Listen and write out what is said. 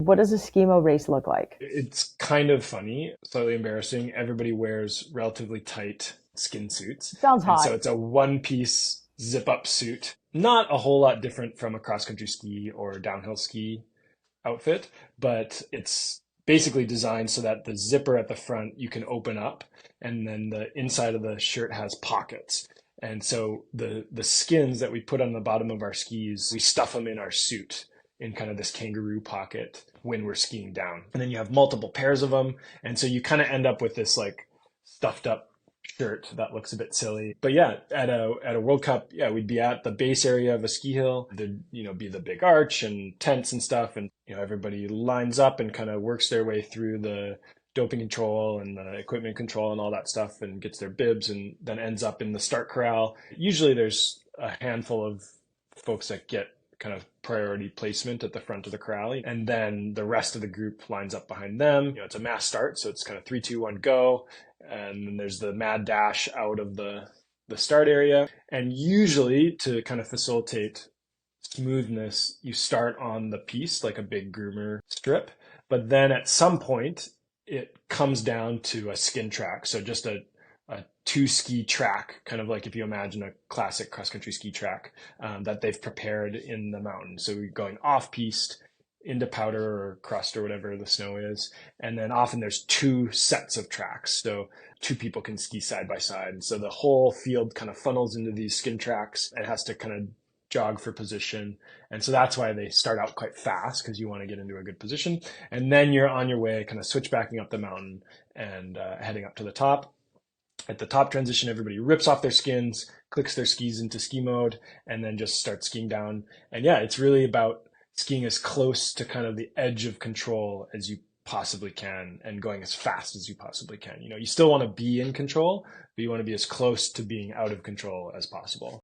what does a skimo race look like? It's kind of funny, slightly embarrassing. Everybody wears relatively tight skin suits. Sounds And so hot. it's a one piece zip up suit. Not a whole lot different from a cross country ski or downhill ski outfit, but it's basically designed so that the zipper at the front you can open up, and then the inside of the shirt has pockets. And so the skins that we put on the bottom of our skis, we stuff them in our suit in kind of this kangaroo pocket when we're skiing down. And then you have multiple pairs of them. And so you kind of end up with this like stuffed up shirt that looks a bit silly. But yeah, at a World Cup, yeah, we'd be at the base area of a ski hill. There'd, be the big arch and tents and stuff. And, everybody lines up and kind of works their way through the doping control and the equipment control and all that stuff and gets their bibs and then ends up in the start corral. Usually there's a handful of folks that get kind of priority placement at the front of the corral. And then the rest of the group lines up behind them. It's a mass start. So it's kind of 3, 2, 1, go. And then there's the mad dash out of the start area. And usually to kind of facilitate smoothness, you start on the piece like a big groomer strip. But then at some point, it comes down to a skin track. So just a two ski track, kind of like if you imagine a classic cross country ski track that they've prepared in the mountain. So you're going off piste into powder or crust or whatever the snow is. And then often there's two sets of tracks. So two people can ski side by side. And so the whole field kind of funnels into these skin tracks and has to kind of jog for position. And so that's why they start out quite fast, because you want to get into a good position. And then you're on your way, kind of switchbacking up the mountain and heading up to the top. At the top transition, everybody rips off their skins, clicks their skis into ski mode, and then just starts skiing down. And yeah, it's really about skiing as close to kind of the edge of control as you possibly can and going as fast as you possibly can. You still want to be in control, but you want to be as close to being out of control as possible.